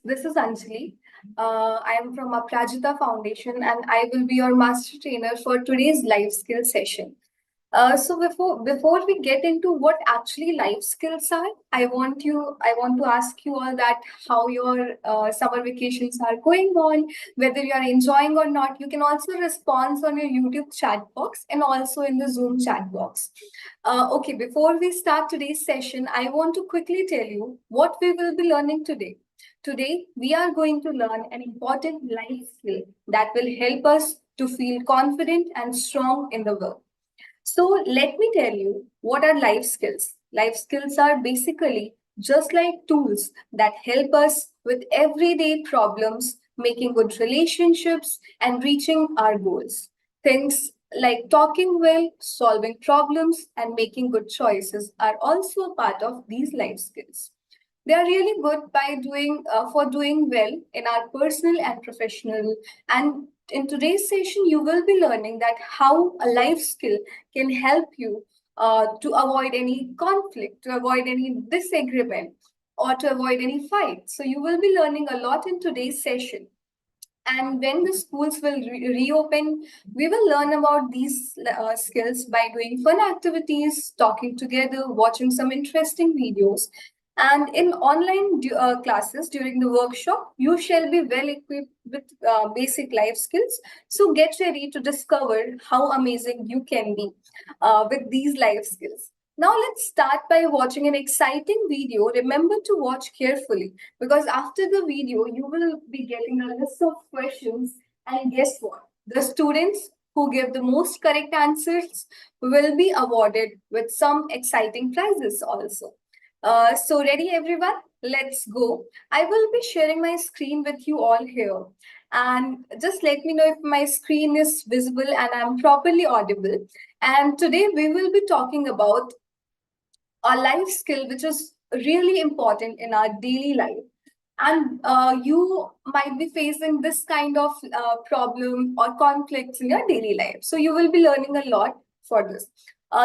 This is Anjali. I am from Aprajita Foundation and I will be your master trainer for today's life skill session. So before we get into what actually life skills are, I want to ask you all that how your summer vacations are going on, whether you are enjoying or not. You can also respond on your YouTube chat box and also in the Zoom chat box. Okay, before we start today's session, I want to quickly tell you what we will be learning today. Today, we are going to learn an important life skill that will help us to feel confident and strong in the world. So, let me tell you what are life skills. Life skills are basically just like tools that help us with everyday problems, making good relationships, and reaching our goals. Things like talking well, solving problems, and making good choices are also a part of these life skills. They are really good by doing for doing well in our personal and professional. And in today's session, you will be learning that how a life skill can help you to avoid any conflict, to avoid any disagreement, or to avoid any fight. So you will be learning a lot in today's session. And when the schools will reopen, we will learn about these skills by doing fun activities, talking together, watching some interesting videos. And in online classes during the workshop, you shall be well equipped with basic life skills. So get ready to discover how amazing you can be with these life skills. Now let's start by watching an exciting video. Remember to watch carefully because after the video, you will be getting a list of questions. And guess what? The students who give the most correct answers will be awarded with some exciting prizes also. So ready everyone? Let's go. I will be sharing my screen with you all here. And just let me know if my screen is visible and I'm properly audible. And today we will be talking about a life skill which is really important in our daily life. And you might be facing this kind of problem or conflicts in your daily life. So you will be learning a lot for this.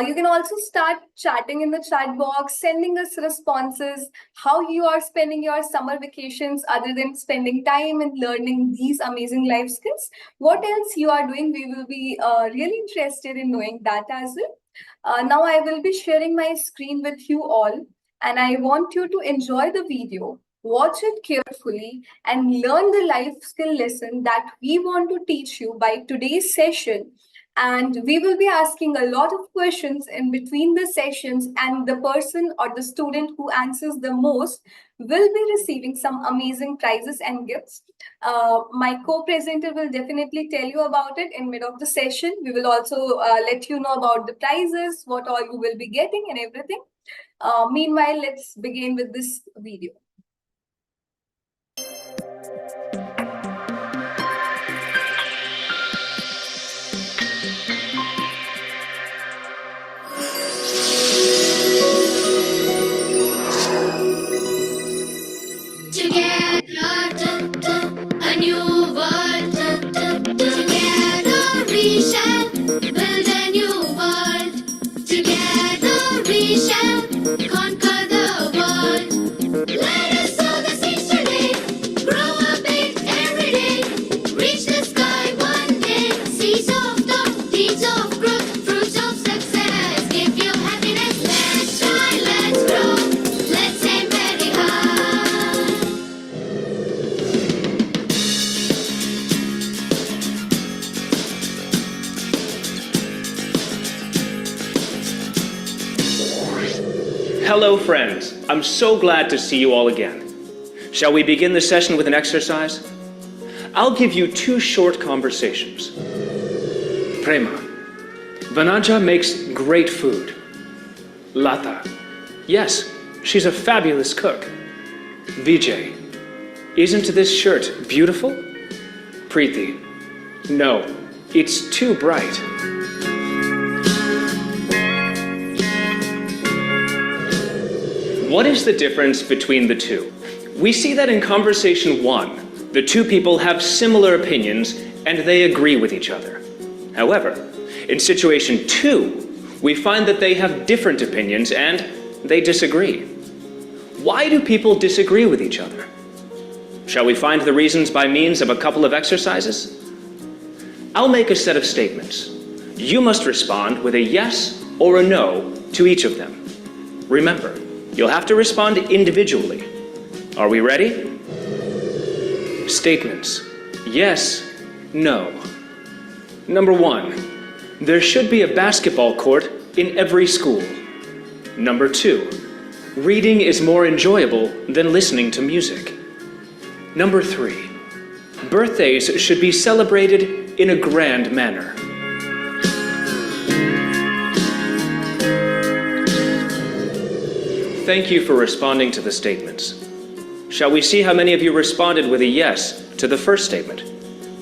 You can also start chatting in the chat box, sending us responses, how you are spending your summer vacations other than spending time and learning these amazing life skills. What else you are doing? We will be really interested in knowing that as well. Now I will be sharing my screen with you all and I want you to enjoy the video, watch it carefully and learn the life skill lesson that we want to teach you by today's session. And we will be asking a lot of questions in between the sessions and the person or the student who answers the most will be receiving some amazing prizes and gifts. My co-presenter will definitely tell you about it in mid of the session. We will also let you know about the prizes, what all you will be getting and everything. Meanwhile, let's begin with this video. A new world. Together we shall build a new world. Together we shall conquer the world. Let us sow the seeds today, grow a big every day, reach the sky one day. Seeds of thought, deeds of growth, fruits of success, give you happiness. Let's try, let's grow, let's aim very high. Hello, friends. I'm so glad to see you all again. Shall we begin the session with an exercise? I'll give you two short conversations. Prema. Vanaja makes great food. Lata. Yes, she's a fabulous cook. Vijay. Isn't this shirt beautiful? Preeti. No, it's too bright. What is the difference between the two? We see that in conversation 1, the two people have similar opinions and they agree with each other. However, in situation 2, we find that they have different opinions and they disagree. Why do people disagree with each other? Shall we find the reasons by means of a couple of exercises? I'll make a set of statements. You must respond with a yes or a no to each of them. Remember, you'll have to respond individually. Are we ready? Statements. Yes, no. Number 1. There should be a basketball court in every school. Number 2. Reading is more enjoyable than listening to music. Number 3. Birthdays should be celebrated in a grand manner. Thank you for responding to the statements. Shall we see how many of you responded with a yes to the first statement?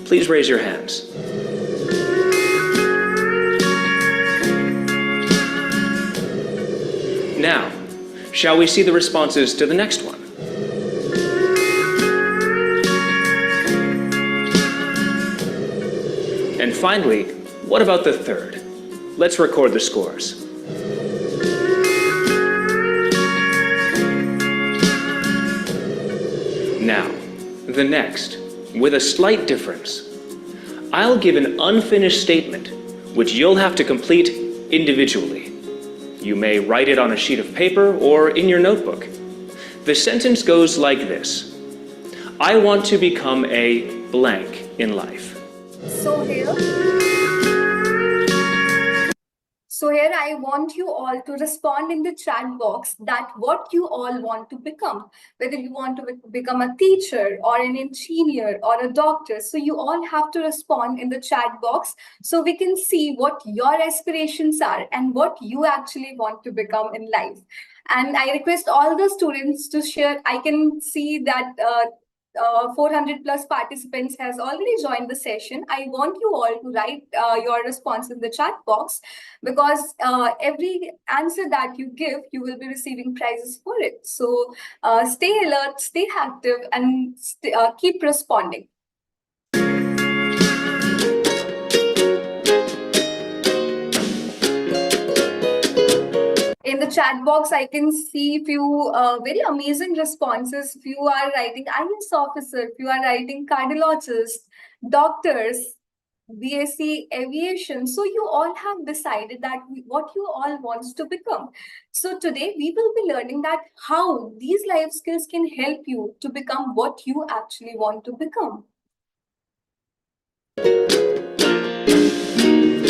Please raise your hands. Now, shall we see the responses to the next one? And finally, what about the third? Let's record the scores. Now, the next, with a slight difference. I'll give an unfinished statement, which you'll have to complete individually. You may write it on a sheet of paper or in your notebook. The sentence goes like this. I want to become a blank in life. So here I want you all to respond in the chat box that what you all want to become, whether you want to become a teacher or an engineer or a doctor. So you all have to respond in the chat box so we can see what your aspirations are and what you actually want to become in life. And I request all the students to share. I can see that 400 plus participants has already joined the session. I want you all to write your response in the chat box because every answer that you give, you will be receiving prizes for it. So stay alert, stay active, and keep responding. In the chat box, I can see a few very amazing responses. Few are writing IAS officer, few are writing cardiologist, doctors, BSc aviation. So you all have decided that what you all wants to become. So today we will be learning that how these life skills can help you to become what you actually want to become.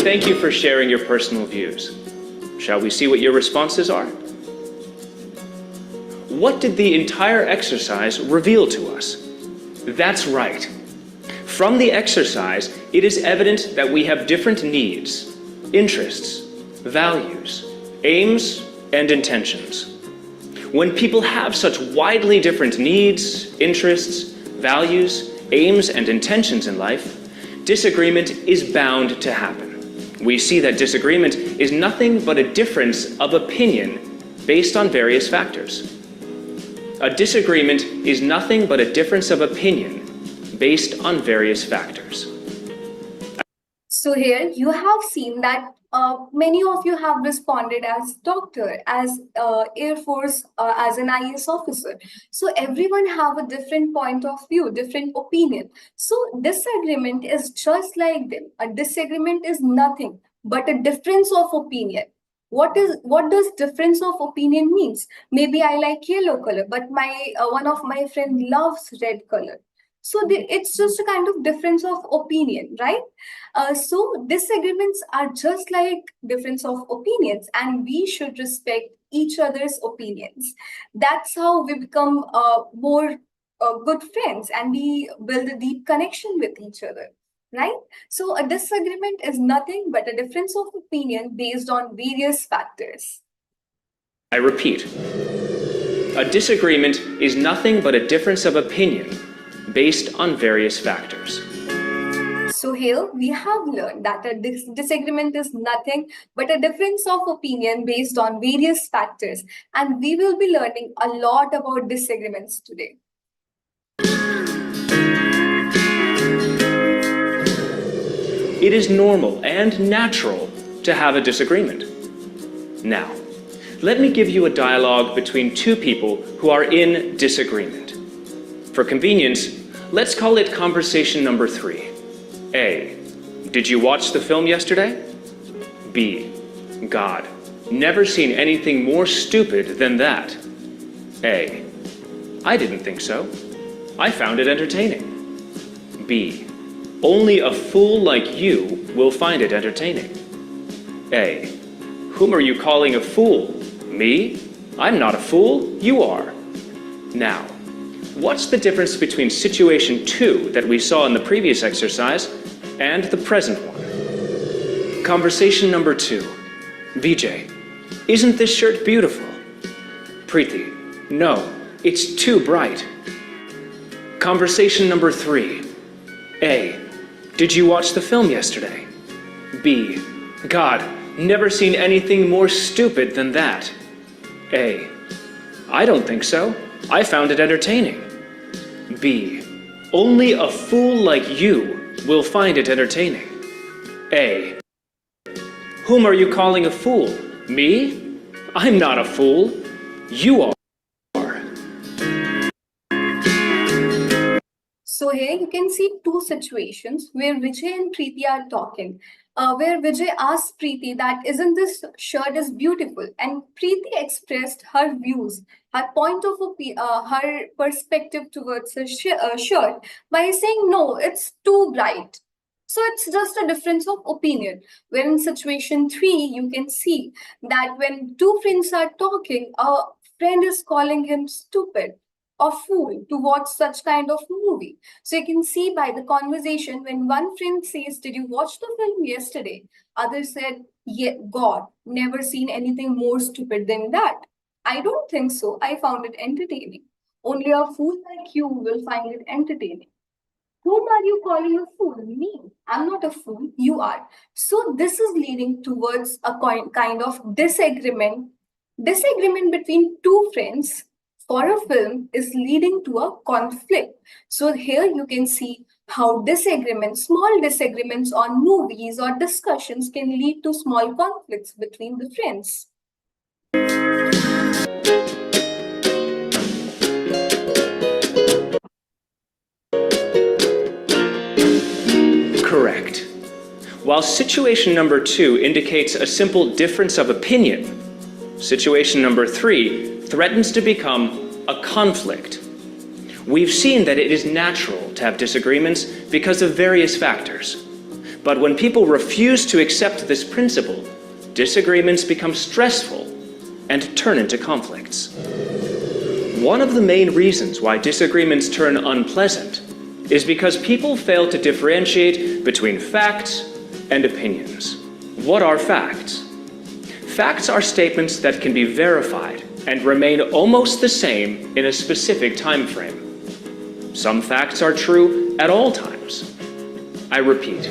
Thank you for sharing your personal views. Shall we see what your responses are? What did the entire exercise reveal to us? That's right. From the exercise, it is evident that we have different needs, interests, values, aims, and intentions. When people have such widely different needs, interests, values, aims, and intentions in life, disagreement is bound to happen. We see that disagreement is nothing but a difference of opinion based on various factors. A disagreement is nothing but a difference of opinion based on various factors. So here you have seen that many of you have responded as doctor, as Air Force, as an IAS officer. So everyone have a different point of view, different opinion. So disagreement is just like them. A disagreement is nothing but a difference of opinion. What does difference of opinion means? Maybe I like yellow color, but one of my friend loves red color. So it's just a kind of difference of opinion, right? So disagreements are just like difference of opinions, and we should respect each other's opinions. That's how we become more good friends, and we build a deep connection with each other, right? So a disagreement is nothing but a difference of opinion based on various factors. I repeat, a disagreement is nothing but a difference of opinion based on various factors. So here we have learned that a disagreement is nothing but a difference of opinion based on various factors, and we will be learning a lot about disagreements today. It is normal and natural to have a disagreement. Now, let me give you a dialogue between two people who are in disagreement. For convenience, let's call it conversation number 3. A. Did you watch the film yesterday? B. God, never seen anything more stupid than that. A. I didn't think so. I found it entertaining. B. Only a fool like you will find it entertaining. A. Whom are you calling a fool? Me? I'm not a fool, you are. Now, what's the difference between situation 2 that we saw in the previous exercise and the present one? Conversation number 2. Vijay, isn't this shirt beautiful? Preeti, no, it's too bright. Conversation number 3. A. Did you watch the film yesterday? B. God, never seen anything more stupid than that. A. I don't think so. I found it entertaining. B. Only a fool like you will find it entertaining. A. Whom are you calling a fool? Me? I'm not a fool. You are. So here you can see two situations where Vijay and Preeti are talking. Where Vijay asked Preeti that isn't this shirt is beautiful, and Preeti expressed her views, her point of her perspective towards her shirt by saying no, it's too bright. So it's just a difference of opinion. Where in situation 3, you can see that when two friends are talking, a friend is calling him stupid or fool to watch such kind of movie. So you can see by the conversation when one friend says, "Did you watch the film yesterday?" Other said, "Yeah, God, never seen anything more stupid than that. I don't think so. I found it entertaining. Only a fool like you will find it entertaining." Whom are you calling a fool? Me. I'm not a fool. You are. So this is leading towards a kind of disagreement. Disagreement between two friends for a film is leading to a conflict. So here you can see how disagreements, small disagreements on movies or discussions can lead to small conflicts between the friends. Correct. While situation number 2 indicates a simple difference of opinion, situation number 3 threatens to become a conflict. We've seen that it is natural to have disagreements because of various factors. But when people refuse to accept this principle, disagreements become stressful and turn into conflicts. One of the main reasons why disagreements turn unpleasant is because people fail to differentiate between facts and opinions. What are facts? Facts are statements that can be verified and remain almost the same in a specific time frame. Some facts are true at all times. I repeat,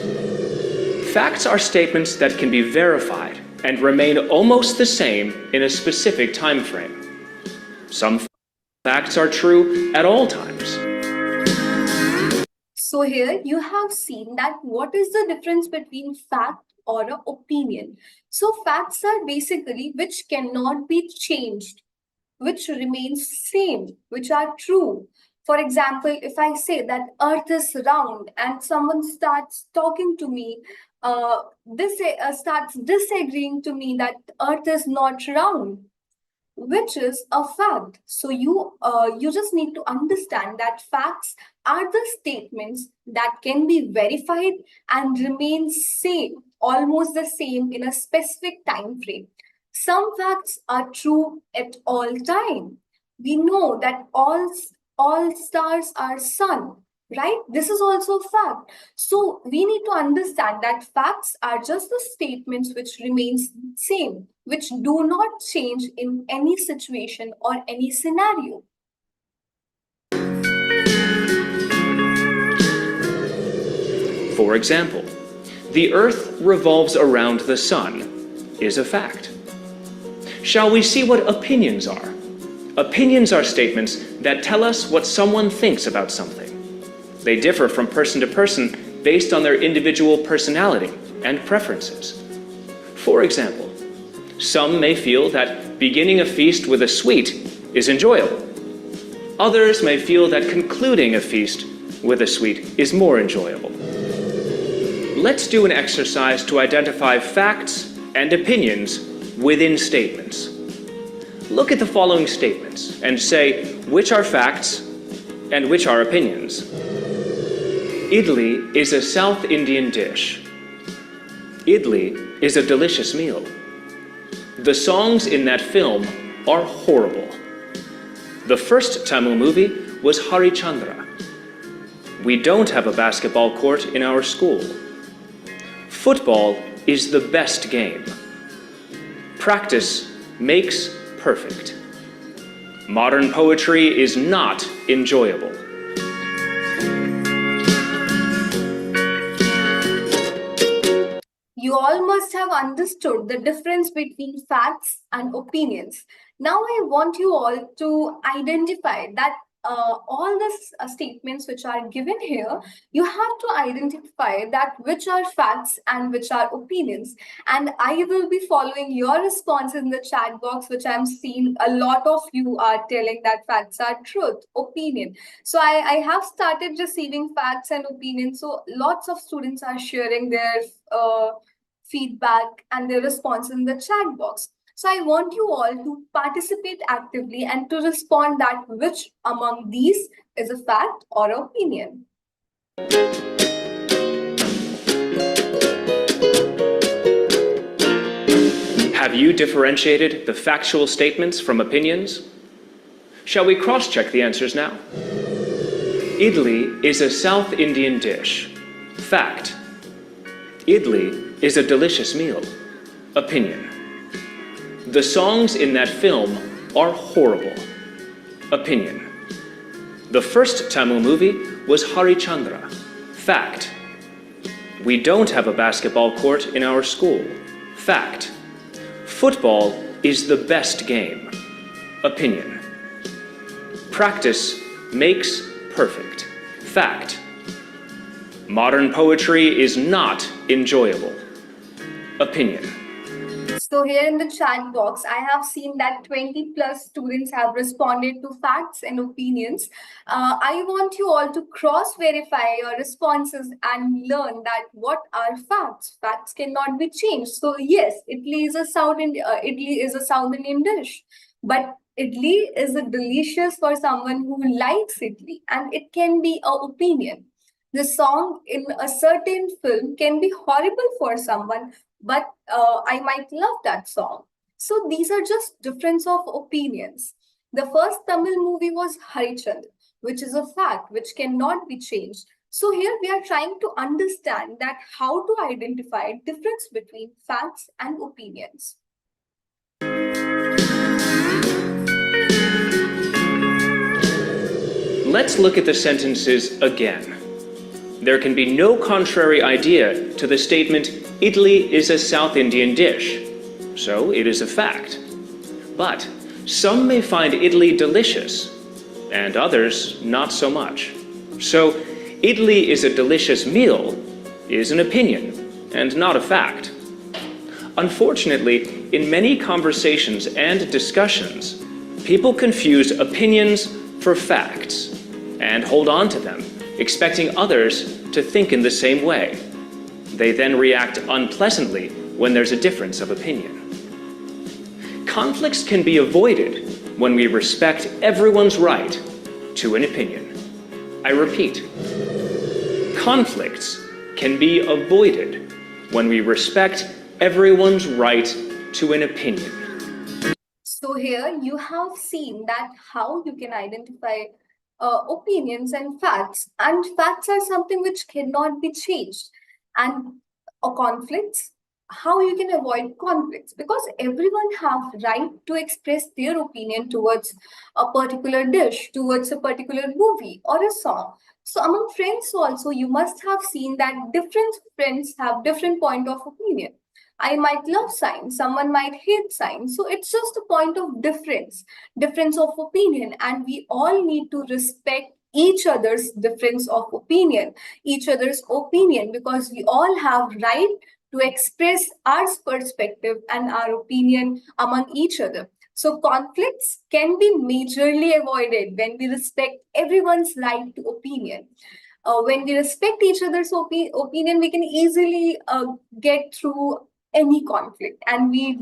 facts are statements that can be verified and remain almost the same in a specific time frame. Some facts are true at all times. So here you have seen that what is the difference between fact or an opinion. So facts are basically which cannot be changed, which remains same, which are true. For example, if I say that earth is round and someone starts talking to me, starts disagreeing to me that earth is not round, which is a fact. So you just need to understand that facts are the statements that can be verified and remain same, almost the same in a specific time frame. Some facts are true at all time. We know that all stars are sun, right? This is also a fact. So we need to understand that facts are just the statements which remains same, which do not change in any situation or any scenario. For example, the Earth revolves around the Sun is a fact. Shall we see what opinions are? Opinions are statements that tell us what someone thinks about something. They differ from person to person based on their individual personality and preferences. For example, some may feel that beginning a feast with a sweet is enjoyable. Others may feel that concluding a feast with a sweet is more enjoyable. Let's do an exercise to identify facts and opinions within statements. Look at the following statements and say which are facts and which are opinions. Idli is a South Indian dish. Idli is a delicious meal. The songs in that film are horrible. The first Tamil movie was Harichandra. We don't have a basketball court in our school. Football is the best game. Practice makes perfect. Modern poetry is not enjoyable. You all must have understood the difference between facts and opinions. Now I want you all to identify that all the statements which are given here, you have to identify that which are facts and which are opinions. And I will be following your response in the chat box, which I'm seeing a lot of you are telling that facts are truth, opinion. So I have started receiving facts and opinions. So lots of students are sharing their feedback and their response in the chat box. So I want you all to participate actively and to respond that which among these is a fact or opinion. Have you differentiated the factual statements from opinions? Shall we cross-check the answers now? Idli is a South Indian dish. Fact. Idli is a delicious meal. Opinion. The songs in that film are horrible. Opinion. The first Tamil movie was Harichandra. Fact. We don't have a basketball court in our school. Fact. Football is the best game. Opinion. Practice makes perfect. Fact. Modern poetry is not enjoyable. Opinion. So here in the chat box, I have seen that 20 plus students have responded to facts and opinions. I want you all to cross-verify your responses and learn that what are facts. Facts cannot be changed. So yes, idli is a South Indian dish, but idli is a delicious for someone who likes idli, and it can be an opinion. The song in a certain film can be horrible for someone, but I might love that song. So these are just difference of opinions. The first Tamil movie was Harichandra, which is a fact which cannot be changed. So here we are trying to understand that how to identify difference between facts and opinions. Let's look at the sentences again. There can be no contrary idea to the statement, idli is a South Indian dish, so it is a fact. But some may find idli delicious, and others not so much. So, idli is a delicious meal is an opinion, and not a fact. Unfortunately, in many conversations and discussions, people confuse opinions for facts and hold on to them, expecting others to think in the same way. They then react unpleasantly when there's a difference of opinion. Conflicts can be avoided when we respect everyone's right to an opinion. I repeat, conflicts can be avoided when we respect everyone's right to an opinion. So here you have seen that how you can identify opinions and facts are something which cannot be changed, and conflicts, how you can avoid conflicts, because everyone have right to express their opinion towards a particular dish, towards a particular movie or a song. So among friends also, you must have seen that different friends have different point of opinion. I might love science, someone might hate science. So it's just a point of difference of opinion, and we all need to respect each other's difference of opinion, because we all have right to express our perspective and our opinion among each other. So conflicts can be majorly avoided when we respect everyone's right to opinion. When we respect each other's opinion, we can easily get through any conflict, and we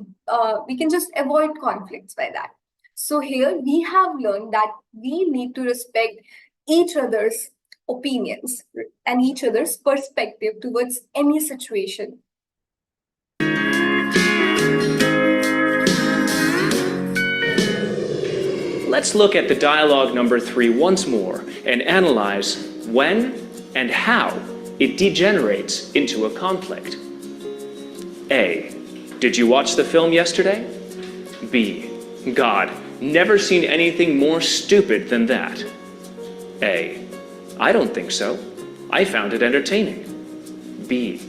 can just avoid conflicts by that. So here we have learned that we need to respect each other's opinions and each other's perspective towards any situation. Let's look at the dialogue number 3 once more and analyze when and how it degenerates into a conflict. A. Did you watch the film yesterday? B. God, never seen anything more stupid than that. A. I don't think so. I found it entertaining. B.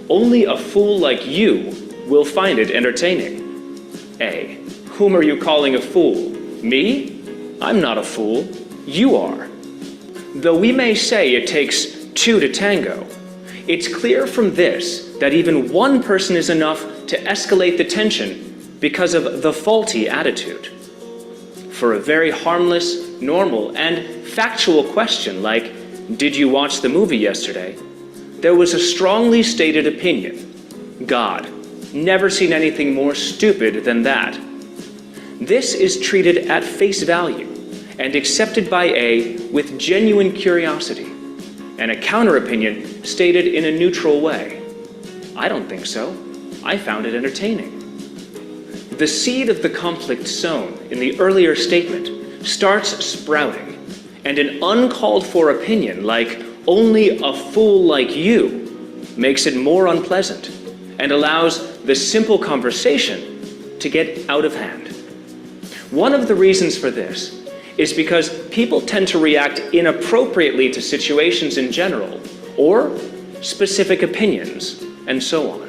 Only a fool like you will find it entertaining. A. Whom are you calling a fool? Me? I'm not a fool. You are. Though we may say it takes two to tango, it's clear from this that even one person is enough to escalate the tension because of the faulty attitude. For a very harmless, normal, and factual question like, did you watch the movie yesterday? There was a strongly stated opinion. God, never seen anything more stupid than that. This is treated at face value and accepted by A with genuine curiosity, and a counter-opinion stated in a neutral way. I don't think so. I found it entertaining. The seed of the conflict sown in the earlier statement starts sprouting, and an uncalled-for opinion like, only a fool like you, makes it more unpleasant and allows the simple conversation to get out of hand. One of the reasons for this is because people tend to react inappropriately to situations in general, or specific opinions, and so on.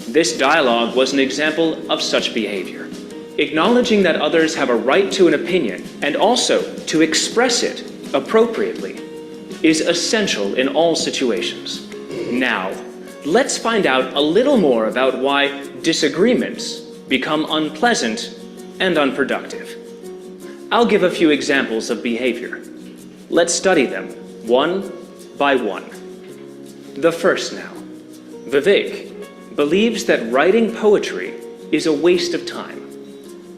This dialogue was an example of such behavior. Acknowledging that others have a right to an opinion and also to express it appropriately is essential in all situations. Now, let's find out a little more about why disagreements become unpleasant and unproductive. I'll give a few examples of behavior. Let's study them one by one. The first now. Vivek believes that writing poetry is a waste of time,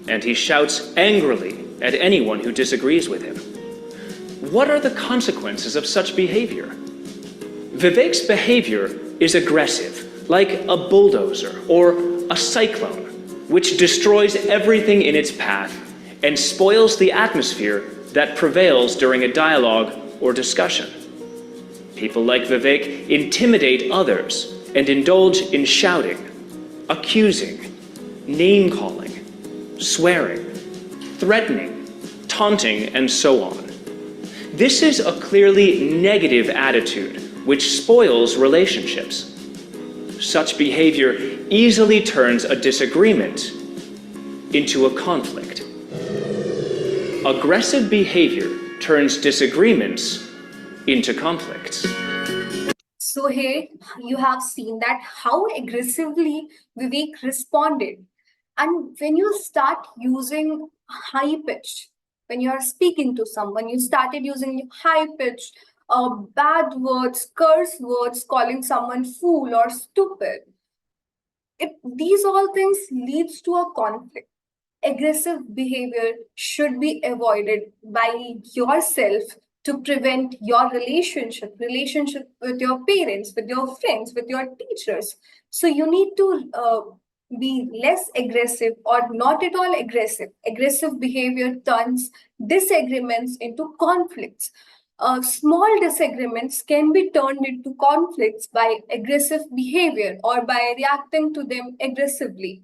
and he shouts angrily at anyone who disagrees with him. What are the consequences of such behavior? Vivek's behavior is aggressive, like a bulldozer or a cyclone, which destroys everything in its path and spoils the atmosphere that prevails during a dialogue or discussion. People like Vivek intimidate others and indulge in shouting, accusing, name-calling, swearing, threatening, taunting, and so on. This is a clearly negative attitude which spoils relationships. Such behavior easily turns a disagreement into a conflict. Aggressive behavior turns disagreements into conflicts. So here you have seen that how aggressively Vivek responded. And when you start using high pitch, when you are speaking to someone, you started using high pitch, bad words, curse words, calling someone fool or stupid. These all things leads to a conflict. Aggressive behavior should be avoided by yourself to prevent your relationship with your parents, with your friends, with your teachers. So you need to be less aggressive or not at all aggressive. Aggressive behavior turns disagreements into conflicts. Small disagreements can be turned into conflicts by aggressive behavior or by reacting to them aggressively.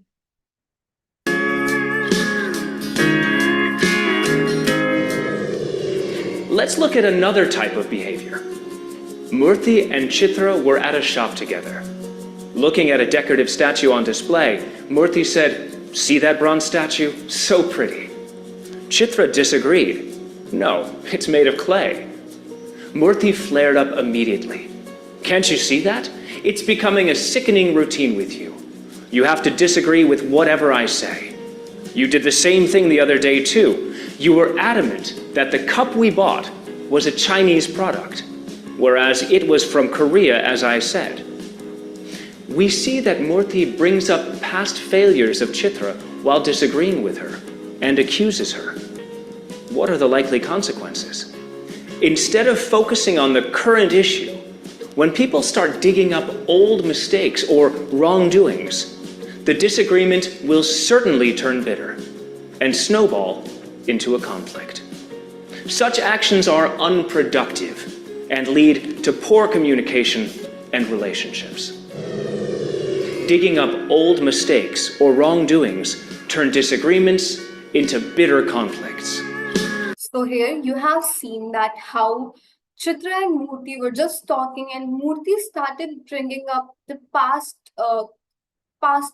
Let's look at another type of behavior. Murthy and Chitra were at a shop together. Looking at a decorative statue on display, Murthy said, "See that bronze statue? So pretty." Chitra disagreed. "No, it's made of clay." Murthy flared up immediately. "Can't you see that? It's becoming a sickening routine with you. You have to disagree with whatever I say." You did the same thing the other day too. You were adamant that the cup we bought was a Chinese product, whereas it was from Korea, as I said. We see that Murthy brings up past failures of Chitra while disagreeing with her and accuses her. What are the likely consequences? Instead of focusing on the current issue, when people start digging up old mistakes or wrongdoings, the disagreement will certainly turn bitter and snowball into a conflict. Such actions are unproductive and lead to poor communication and relationships. Digging up old mistakes or wrongdoings turn disagreements into bitter conflicts. So here you have seen that how Chitra and Murthy were just talking, and Murthy started bringing up the past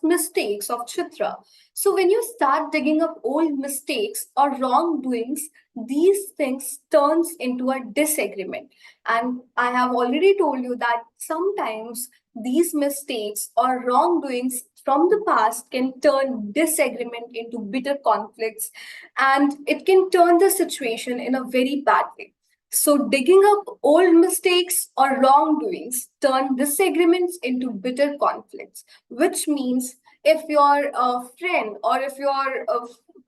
mistakes of Chitra. So when you start digging up old mistakes or wrongdoings, these things turns into a disagreement. And I have already told you that sometimes these mistakes or wrongdoings from the past can turn disagreement into bitter conflicts, and it can turn the situation in a very bad way. So digging up old mistakes or wrongdoings turn disagreements into bitter conflicts, which means if your friend or if your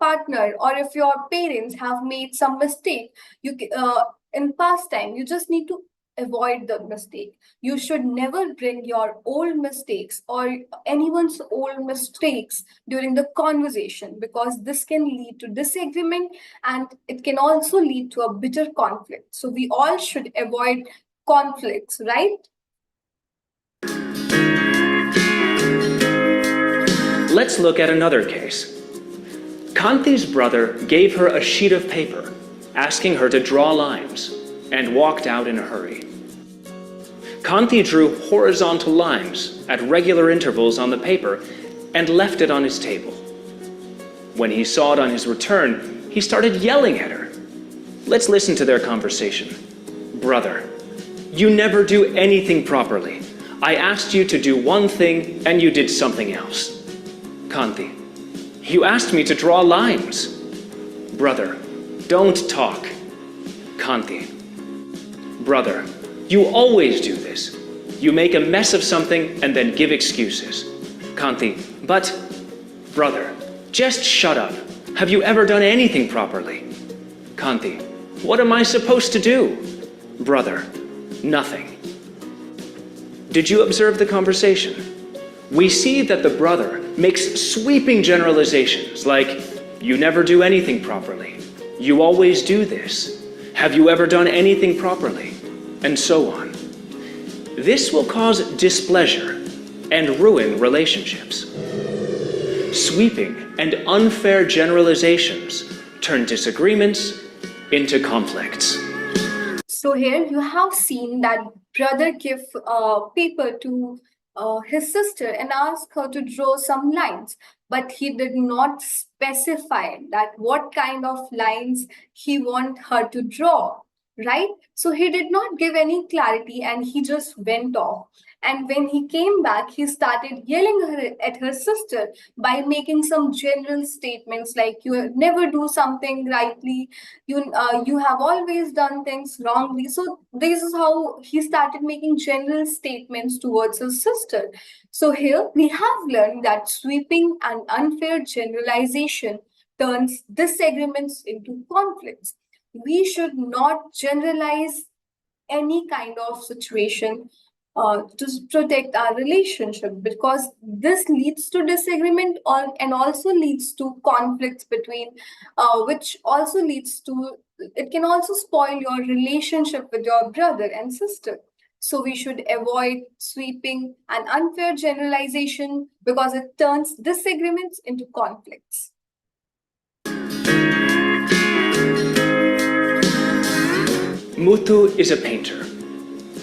partner or if your parents have made some mistake, in past time, you just need to avoid the mistake. You should never bring your old mistakes or anyone's old mistakes during the conversation, because this can lead to disagreement and it can also lead to a bitter conflict. So we all should avoid conflicts, right? Let's look at another case. Kanti's brother gave her a sheet of paper, asking her to draw lines, and walked out in a hurry. Kanti drew horizontal lines at regular intervals on the paper and left it on his table. When he saw it on his return, he started yelling at her. Let's listen to their conversation. Brother, you never do anything properly. I asked you to do one thing and you did something else. Kanti, you asked me to draw lines. Brother, don't talk. Kanti, brother, you always do this. You make a mess of something and then give excuses. Kanti, but, brother, just shut up. Have you ever done anything properly? Kanti, what am I supposed to do? Brother, nothing. Did you observe the conversation? We see that the brother makes sweeping generalizations like, you never do anything properly. You always do this. Have you ever done anything properly? And so on. This will cause displeasure and ruin relationships. Sweeping and unfair generalizations turn disagreements into conflicts. So here you have seen that brother give paper to his sister and ask her to draw some lines, but he did not specify that what kind of lines he want her to draw, right? So he did not give any clarity and he just went off. And when he came back, he started yelling at her sister by making some general statements like, you never do something rightly, you have always done things wrongly. So this is how he started making general statements towards his sister. So here we have learned that sweeping and unfair generalization turns disagreements into conflicts. We should not generalize any kind of situation to protect our relationship, because this leads to disagreement and also leads to conflicts between, which also leads to, it can also spoil your relationship with your brother and sister. So we should avoid sweeping and unfair generalization because it turns disagreements into conflicts. Muthu is a painter.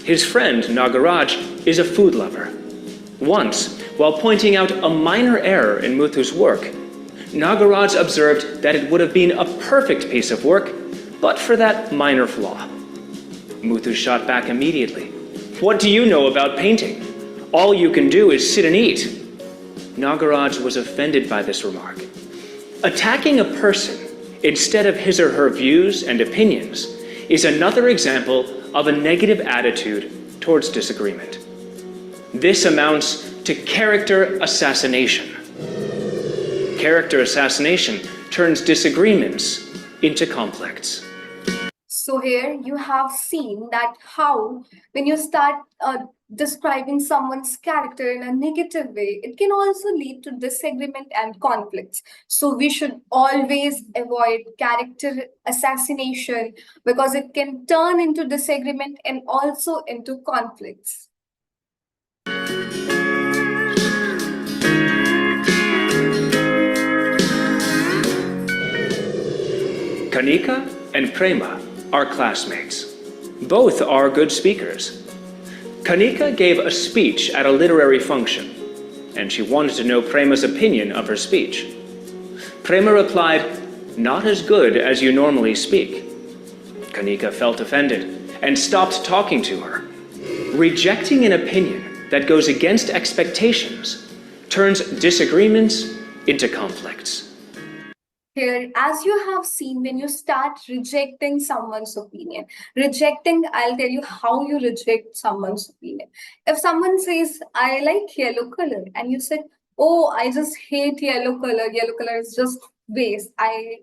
His friend Nagaraj is a food lover. Once, while pointing out a minor error in Muthu's work, Nagaraj observed that it would have been a perfect piece of work, but for that minor flaw. Muthu shot back immediately. What do you know about painting? All you can do is sit and eat. Nagaraj was offended by this remark. Attacking a person instead of his or her views and opinions is another example of a negative attitude towards disagreement. This amounts to character assassination. Character assassination turns disagreements into conflicts. So here you have seen that how when you start describing someone's character in a negative way, it can also lead to disagreement and conflicts. So we should always avoid character assassination because it can turn into disagreement and also into conflicts. Kanika and Prema are classmates. Both are good speakers. Kanika gave a speech at a literary function, and she wanted to know Prema's opinion of her speech. Prema replied, "Not as good as you normally speak." Kanika felt offended and stopped talking to her. Rejecting an opinion that goes against expectations turns disagreements into conflicts. Here, as you have seen, when you start rejecting someone's opinion, I'll tell you how you reject someone's opinion. If someone says, I like yellow color, and you said, oh, I just hate yellow color is just waste, I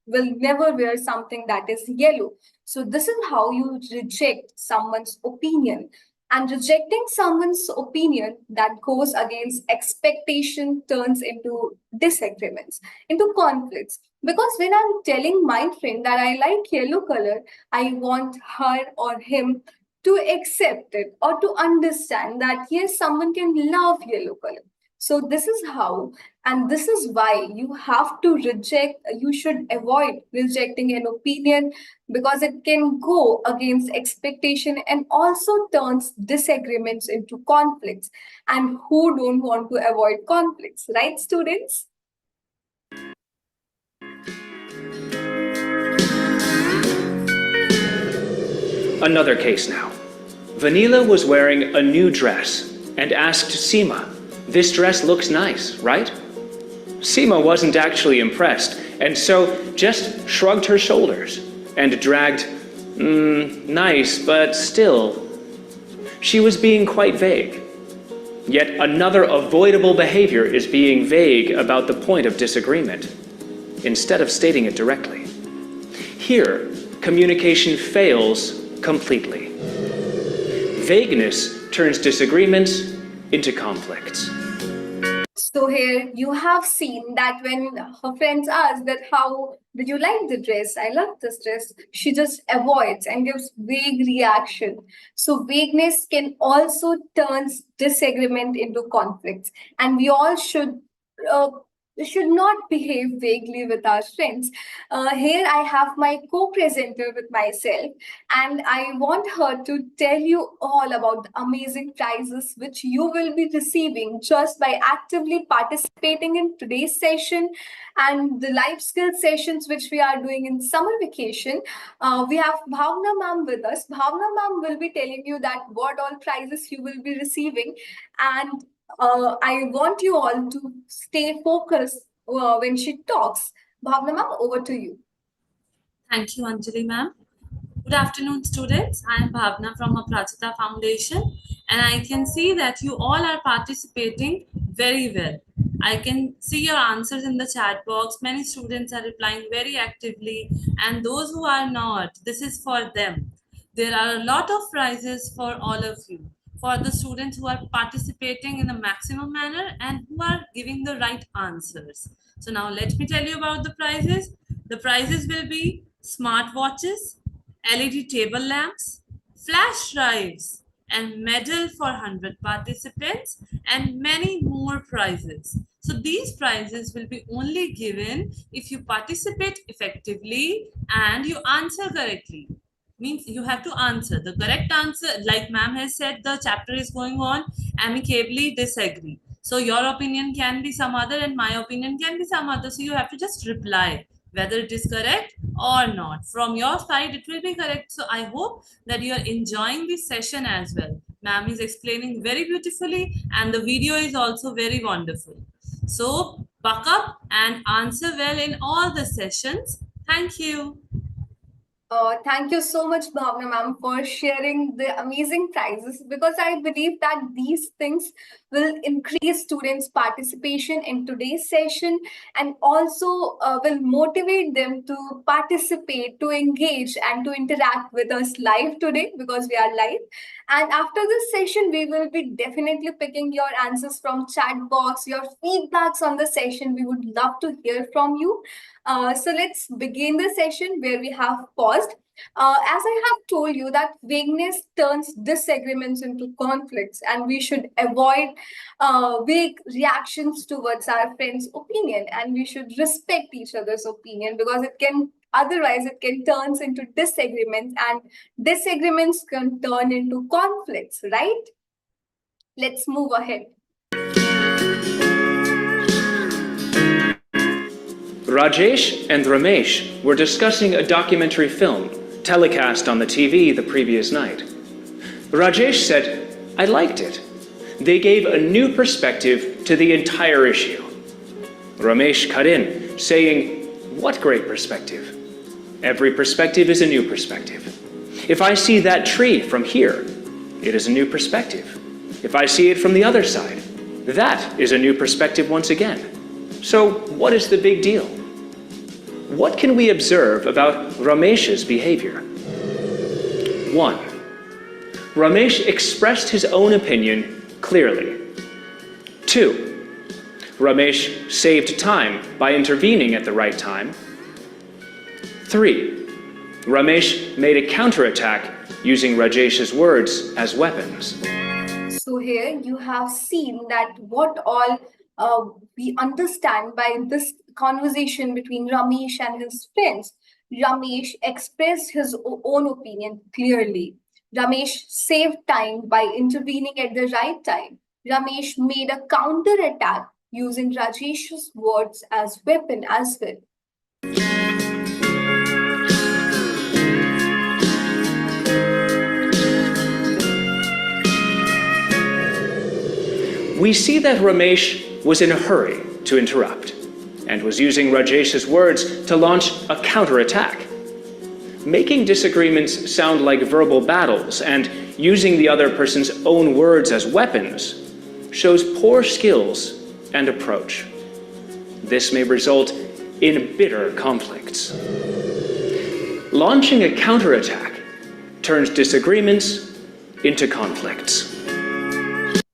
will never wear something that is yellow. So this is how you reject someone's opinion. And rejecting someone's opinion that goes against expectation turns into disagreements, into conflicts. Because when I'm telling my friend that I like yellow color, I want her or him to accept it or to understand that yes, someone can love yellow color. So this is how, and this is why you have to you should avoid rejecting an opinion because it can go against expectation and also turns disagreements into conflicts. And who don't want to avoid conflicts, right, students? Another case now. Vanilla was wearing a new dress and asked Seema, "This dress looks nice, right?" Seema wasn't actually impressed, and so just shrugged her shoulders and dragged, nice, but still. She was being quite vague. Yet another avoidable behavior is being vague about the point of disagreement, instead of stating it directly. Here, communication fails completely. Vagueness turns disagreements into conflicts. So here you have seen that when her friends ask that how did you like the dress? I love this dress. She just avoids and gives vague reaction. So vagueness can also turn disagreement into conflicts. And we all should not behave vaguely with our friends. Here I have my co-presenter with myself, and I want her to tell you all about the amazing prizes which you will be receiving just by actively participating in today's session and the life skills sessions which we are doing in summer vacation. We have Bhavna ma'am with us. Bhavna ma'am will be telling you that what all prizes you will be receiving, and I want you all to stay focused when she talks. Bhavna ma'am, over to you. Thank you, Anjali ma'am. Good afternoon, students. I am Bhavna from Aprajita Foundation, and I can see that you all are participating very well. I can see your answers in the chat box. Many students are replying very actively, and those who are not, this is for them. There are a lot of prizes for all of you, for the students who are participating in a maximum manner and who are giving the right answers. So now let me tell you about the prizes. The prizes will be smartwatches, LED table lamps, flash drives, and medal for 100 participants, and many more prizes. So these prizes will be only given if you participate effectively and you answer correctly. Means you have to answer the correct answer. Like ma'am has said, the chapter is going on amicably disagree. So your opinion can be some other and my opinion can be some other. So you have to just reply whether it is correct or not. From your side, it will be correct. So I hope that you are enjoying this session as well. Ma'am is explaining very beautifully and the video is also very wonderful. So buck up and answer well in all the sessions. Thank you. Thank you so much, Bhavna ma'am, for sharing the amazing prizes, because I believe that these things will increase students' participation in today's session, and also will motivate them to participate, to engage, and to interact with us live today, because we are live. And after this session, we will be definitely picking your answers from chat box, your feedbacks on the session. We would love to hear from you. So let's begin the session where we have paused. As I have told you that vagueness turns disagreements into conflicts, and we should avoid vague reactions towards our friend's opinion, and we should respect each other's opinion, because it can otherwise it can turn into disagreements, and disagreements can turn into conflicts, right? Let's move ahead. Rajesh and Ramesh were discussing a documentary film telecast on the TV the previous night. Rajesh said, "I liked it. They gave a new perspective to the entire issue." Ramesh cut in, saying, "What great perspective? Every perspective is a new perspective. If I see that tree from here, it is a new perspective. If I see it from the other side, that is a new perspective once again. So what is the big deal?" What can we observe about Ramesh's behavior? 1. Ramesh expressed his own opinion clearly. 2. Ramesh saved time by intervening at the right time. 3. Ramesh made a counterattack using Rajesh's words as weapons. So here you have seen that what all we understand by this conversation between Ramesh and his friends. Ramesh expressed his own opinion clearly. Ramesh saved time by intervening at the right time. Ramesh made a counter attack using Rajesh's words as weapon as well. We see that Ramesh was in a hurry to interrupt and was using Rajesh's words to launch a counterattack. Making disagreements sound like verbal battles and using the other person's own words as weapons shows poor skills and approach. This may result in bitter conflicts. Launching a counterattack turns disagreements into conflicts.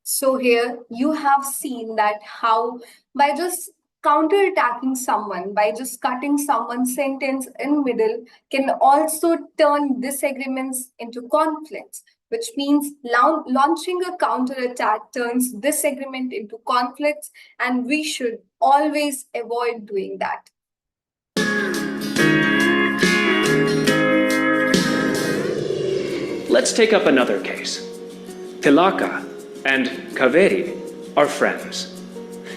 So here you have seen that how by just counterattacking someone, by just cutting someone's sentence in middle, can also turn disagreements into conflicts, which means launching a counterattack turns disagreement into conflicts, and we should always avoid doing that. Let's take up another case. Tilaka and Kaveri are friends.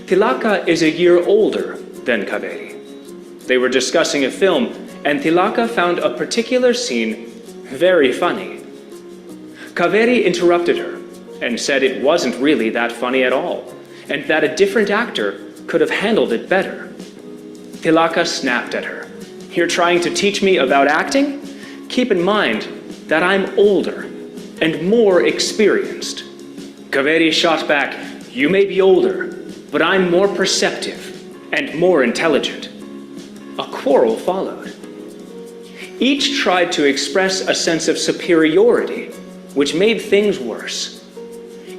Tilaka is a year older than Kaveri. They were discussing a film, and Tilaka found a particular scene very funny. Kaveri interrupted her and said it wasn't really that funny at all, and that a different actor could have handled it better. Tilaka snapped at her. "You're trying to teach me about acting? Keep in mind that I'm older and more experienced." Kaveri shot back, "You may be older, but I'm more perceptive and more intelligent." A quarrel followed. Each tried to express a sense of superiority, which made things worse.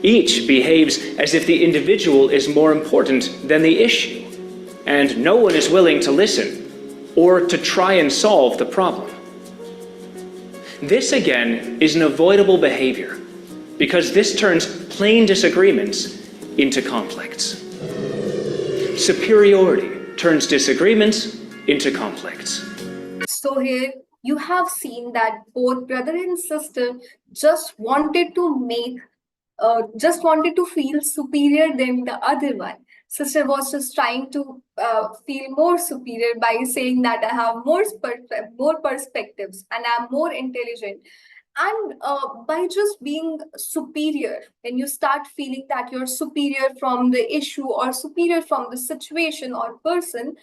Each behaves as if the individual is more important than the issue, and no one is willing to listen or to try and solve the problem. This again is an avoidable behavior, because this turns plain disagreements into conflicts. Superiority turns disagreements into conflicts. So here you have seen that both brother and sister just wanted to feel superior than the other one. Sister was just trying to feel more superior by saying that I have more perspectives and I'm more intelligent. And by just being superior, when you start feeling that you're superior from the issue or superior from the situation or person,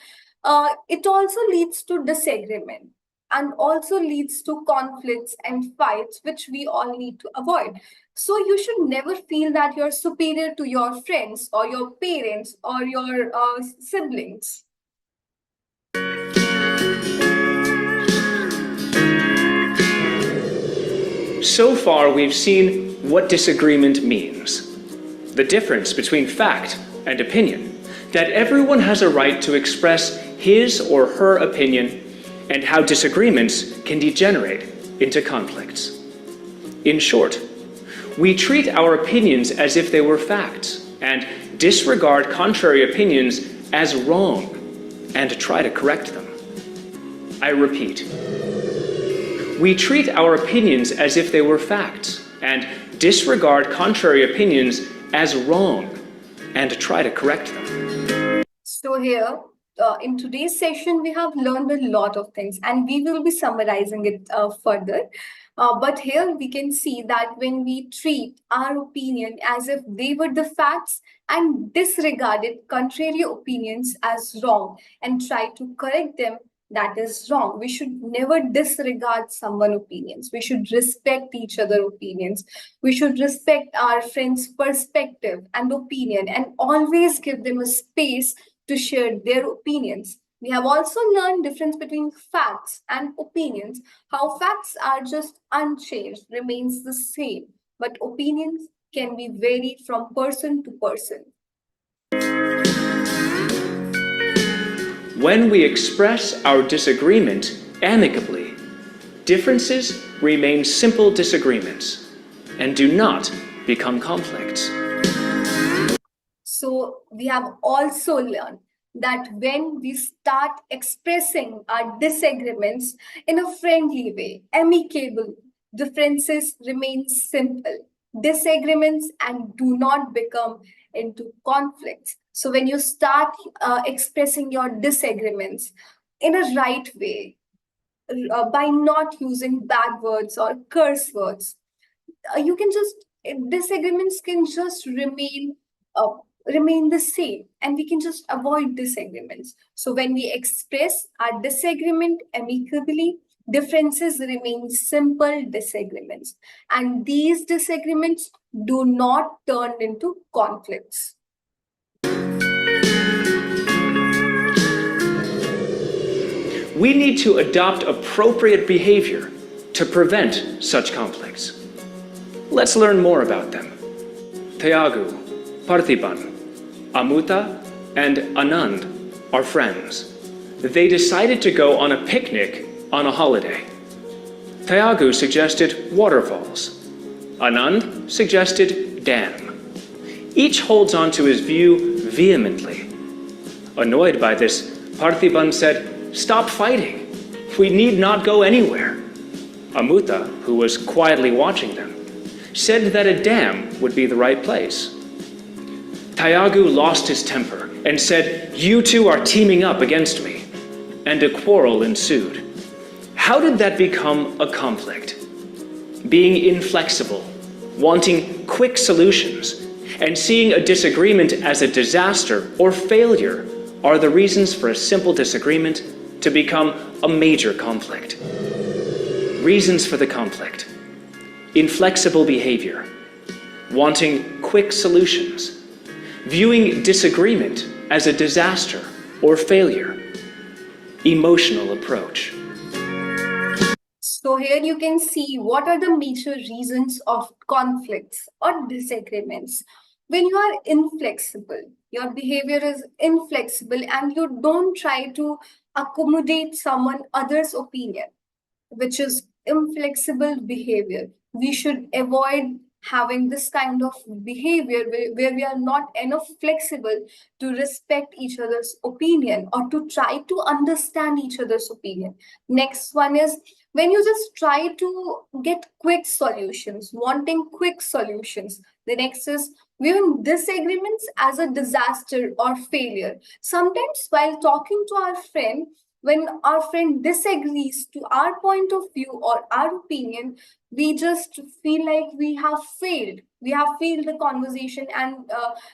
it also leads to disagreement and also leads to conflicts and fights, which we all need to avoid. So you should never feel that you're superior to your friends or your parents or your siblings. So far, we've seen what disagreement means, the difference between fact and opinion, that everyone has a right to express his or her opinion, and how disagreements can degenerate into conflicts. In short, we treat our opinions as if they were facts and disregard contrary opinions as wrong and try to correct them. I repeat, we treat our opinions as if they were facts and disregard contrary opinions as wrong and try to correct them. So here, in today's session, we have learned a lot of things and we will be summarizing it further. But here we can see that when we treat our opinion as if they were the facts and disregarded contrary opinions as wrong and try to correct them, that is wrong. We should never disregard someone's opinions. We should respect each other's opinions. We should respect our friends' perspective and opinion and always give them a space to share their opinions. We have also learned difference between facts and opinions, how facts are just unchanged, remains the same, but opinions can be varied from person to person. When we express our disagreement amicably, differences remain simple disagreements and do not become conflicts. So we have also learned that when we start expressing our disagreements in a friendly way, amicable, differences remain simple disagreements and do not become into conflicts. So when you start expressing your disagreements in a right way, by not using bad words or curse words, you can just disagreements can just uh, remain the same and we can just avoid disagreements. So when we express our disagreement amicably, differences remain simple disagreements and these disagreements do not turn into conflicts. We need to adopt appropriate behavior to prevent such conflicts. Let's learn more about them. Thayagu, Parthiban, Amuta, and Anand are friends. They decided to go on a picnic on a holiday. Thayagu suggested waterfalls. Anand suggested dam. Each holds on to his view vehemently. Annoyed by this, Parthiban said, "Stop fighting. We need not go anywhere." Amuta, who was quietly watching them, said that a dam would be the right place. Thayagu lost his temper and said, "You two are teaming up against me," and a quarrel ensued. How did that become a conflict? Being inflexible, wanting quick solutions, and seeing a disagreement as a disaster or failure are the reasons for a simple disagreement to become a major conflict. Reasons for the conflict: inflexible behavior, wanting quick solutions, viewing disagreement as a disaster or failure, emotional approach. So here you can see what are the major reasons of conflicts or disagreements. When you are inflexible, your behavior is inflexible and you don't try to accommodate someone other's opinion, which is inflexible behavior. We should avoid having this kind of behavior where we are not enough flexible to respect each other's opinion or to try to understand each other's opinion. Next one is when you just try to get quick solutions, wanting quick solutions. The next is viewing disagreements as a disaster or failure. Sometimes while talking to our friend, When our friend disagrees to our point of view or our opinion, we just feel like we have failed. We have failed the conversation, and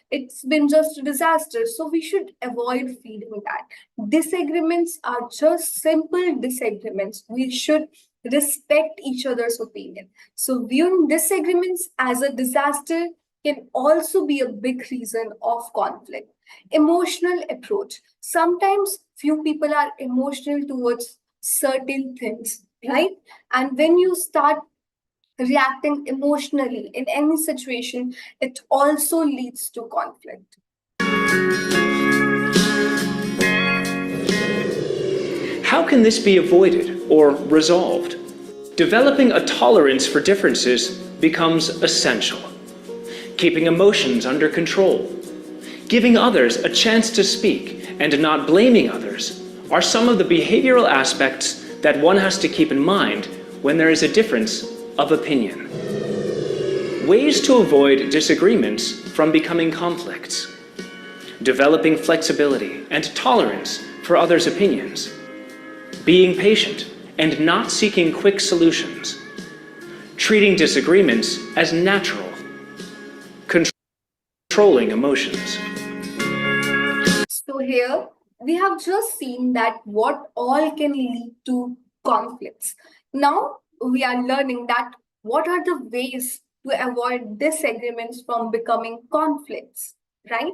it's been just a disaster. So we should avoid feeling that. Disagreements are just simple disagreements. We should respect each other's opinion. So viewing disagreements as a disaster can also be a big reason of conflict. Emotional approach. Sometimes few people are emotional towards certain things, right? And when you start reacting emotionally in any situation, it also leads to conflict. How can this be avoided or resolved? Developing a tolerance for differences becomes essential. Keeping emotions under control, giving others a chance to speak, and not blaming others are some of the behavioral aspects that one has to keep in mind when there is a difference of opinion. Ways to avoid disagreements from becoming conflicts. Developing flexibility and tolerance for others' opinions. Being patient and not seeking quick solutions. Treating disagreements as natural. Controlling emotions. So here we have just seen that what all can lead to conflicts. Now we are learning that what are the ways to avoid disagreements from becoming conflicts, right?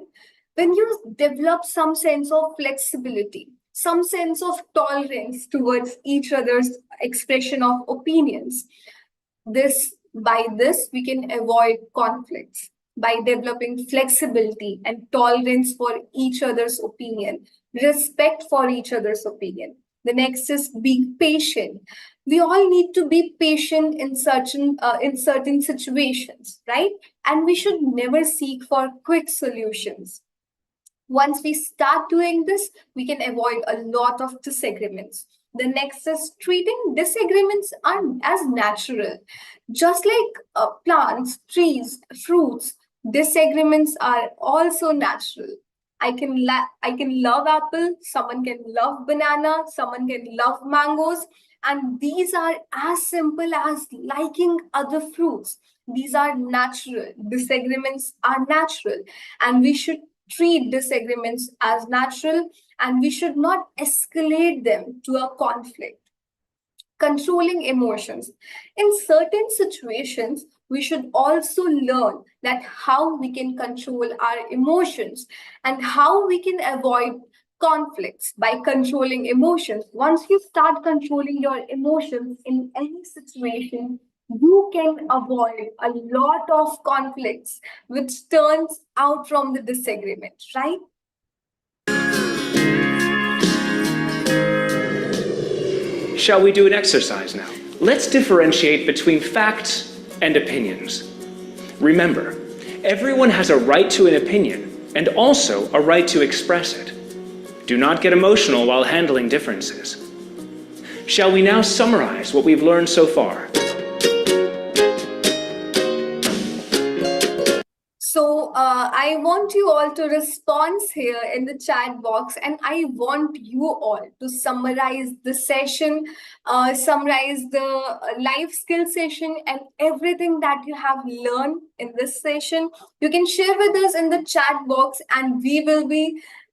When you develop some sense of flexibility, some sense of tolerance towards each other's expression of opinions, by this we can avoid conflicts by developing flexibility and tolerance for each other's opinion, respect for each other's opinion. The next is being patient. We all need to be patient in certain situations, right? And we should never seek for quick solutions. Once we start doing this, we can avoid a lot of disagreements. The next is treating disagreements as natural. Just like plants, trees, fruits, disagreements are also natural. I can love apple, someone can love banana, someone can love mangoes, and these are as simple as liking other fruits. These are natural. Disagreements are natural, and we should treat disagreements as natural, and we should not escalate them to a conflict. Controlling emotions. In certain situations, we should also learn that how we can control our emotions and how we can avoid conflicts by controlling emotions. Once you start controlling your emotions in any situation, you can avoid a lot of conflicts which turns out from the disagreement, right? Shall we do an exercise now? Let's differentiate between facts and opinions. Remember, everyone has a right to an opinion and also a right to express it. Do not get emotional while handling differences. Shall we now summarize what we've learned so far? So I want you all to respond here in the chat box, and I want you all to summarize the session, summarize the life skill session and everything that you have learned in this session. You can share with us in the chat box, and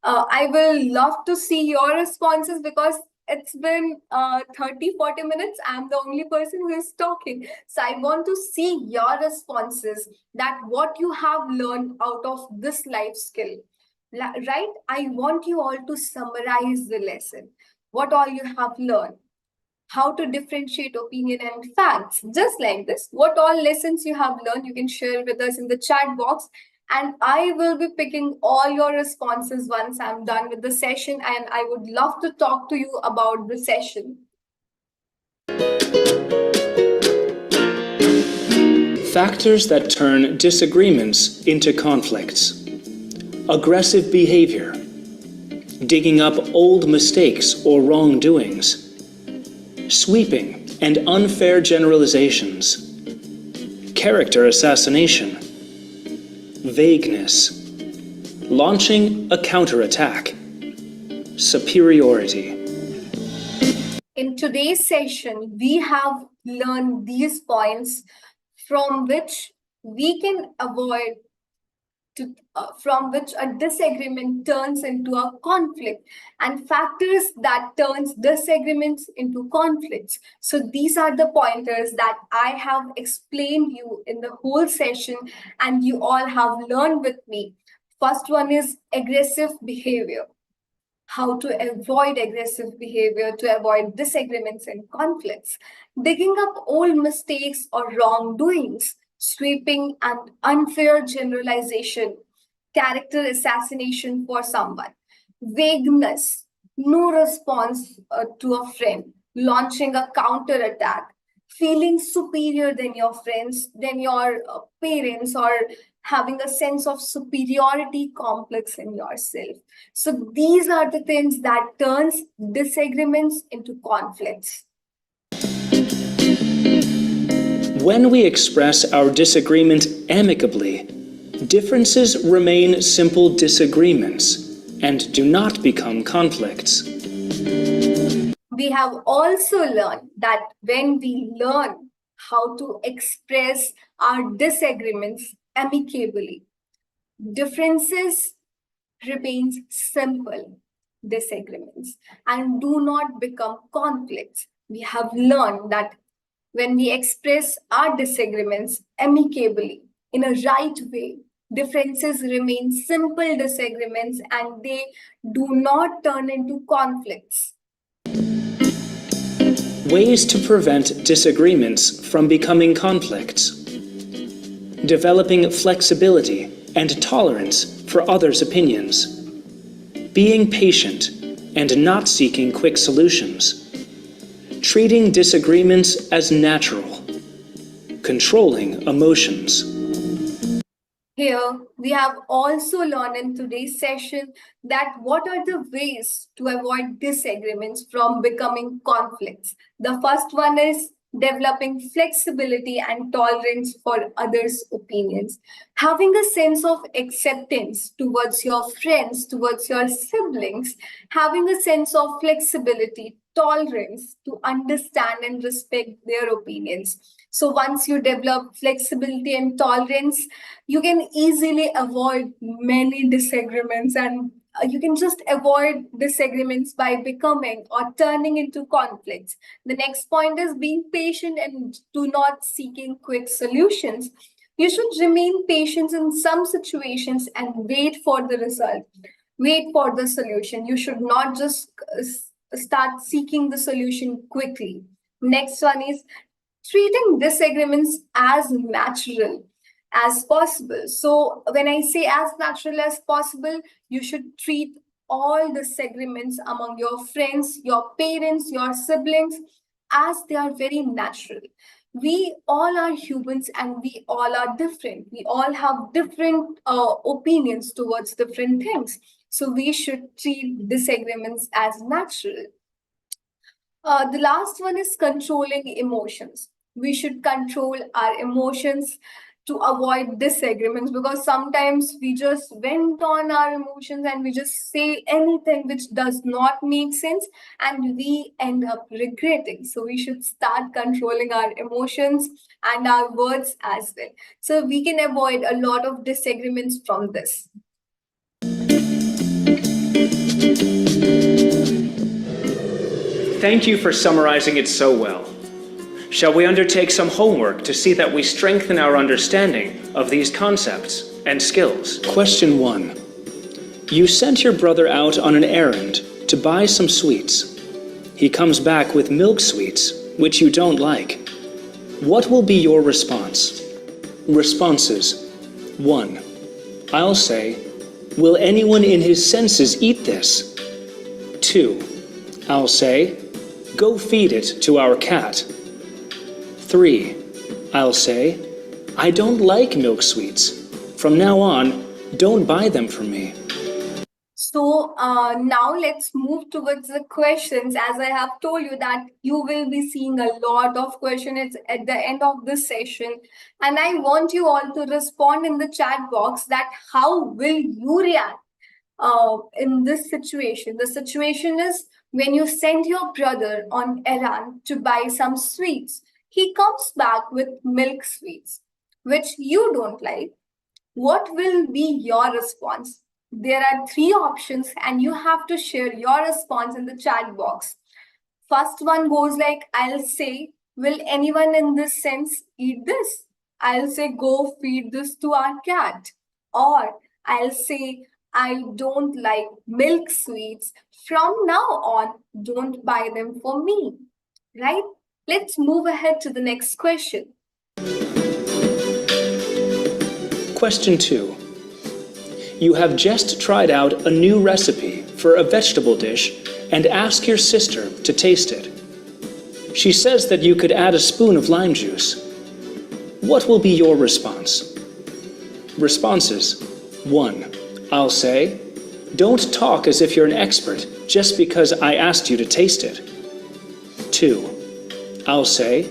I will love to see your responses because it's been 30-40 minutes. I'm the only person who is talking. So I want to see your responses, that what you have learned out of this life skill, right? I want you all to summarize the lesson, what all you have learned, how to differentiate opinion and facts, just like this. What all lessons you have learned, you can share with us in the chat box. And I will be picking all your responses once I'm done with the session, and I would love to talk to you about the session. Factors that turn disagreements into conflicts. Aggressive behavior. Digging up old mistakes or wrongdoings. Sweeping and unfair generalizations. Character assassination. Vagueness. Launching a counterattack. Superiority. In today's session, we have learned these points from which we can avoid from which a disagreement turns into a conflict, and factors that turns disagreements into conflicts. So these are the pointers that I have explained you in the whole session, and you all have learned with me. First one is aggressive behavior. How to avoid aggressive behavior to avoid disagreements and conflicts, digging up old mistakes or wrongdoings, sweeping and unfair generalization, character assassination for someone, vagueness, no response to a friend, launching a counter attack, feeling superior than your friends, than your parents, or having a sense of superiority complex in yourself. So these are the things that turns disagreements into conflicts. When we express our disagreement amicably, differences remain simple disagreements and do not become conflicts. We have also learned that when we learn how to express our disagreements amicably, differences remains simple disagreements and do not become conflicts. We have learned that when we express our disagreements amicably in a right way, differences remain simple disagreements and they do not turn into conflicts. Ways to prevent disagreements from becoming conflicts. Developing flexibility and tolerance for others' opinions. Being patient and not seeking quick solutions. Treating disagreements as natural. Controlling emotions. Here, we have also learned in today's session that what are the ways to avoid disagreements from becoming conflicts. The first one is developing flexibility and tolerance for others' opinions. Having a sense of acceptance towards your friends, towards your siblings, having a sense of flexibility, tolerance to understand and respect their opinions. So once you develop flexibility and tolerance, you can easily avoid many disagreements, and you can just avoid disagreements by becoming or turning into conflicts. The next point is being patient and do not seeking quick solutions. You should remain patient in some situations and wait for the result, wait for the solution. You should not just start seeking the solution quickly. Next one is treating disagreements as natural as possible. So when I say as natural as possible, you should treat all disagreements among your friends, your parents, your siblings as they are very natural. We all are humans and we all are different. We all have different opinions towards different things. So we should treat disagreements as natural. The last one is controlling emotions. We should control our emotions to avoid disagreements, because sometimes we just vent on our emotions and we just say anything which does not make sense and we end up regretting. So we should start controlling our emotions and our words as well. So we can avoid a lot of disagreements from this. Thank you for summarizing it so well. Shall we undertake some homework to see that we strengthen our understanding of these concepts and skills? Question 1. You sent your brother out on an errand to buy some sweets. He comes back with milk sweets, which you don't like. What will be your response? Responses. 1. I'll say, will anyone in his senses eat this? 2. I'll say, go feed it to our cat. 3. I'll say, I don't like milk sweets. From now on, don't buy them for me. So now let's move towards the questions. As I have told you that you will be seeing a lot of questions at the end of this session. And I want you all to respond in the chat box that how will you react in this situation. The situation is When you send your brother on errand to buy some sweets, he comes back with milk sweets, which you don't like. What will be your response? There are three options, and you have to share your response in the chat box. First one goes like, I'll say, will anyone in this sense eat this? I'll say, go feed this to our cat. Or I'll say, I don't like milk sweets. From now on, don't buy them for me. Right? Let's move ahead to the next question. Question 2. You have just tried out a new recipe for a vegetable dish and ask your sister to taste it. She says that you could add a spoon of lime juice. What will be your response? Responses. 1. I'll say, don't talk as if you're an expert just because I asked you to taste it. 2. I'll say,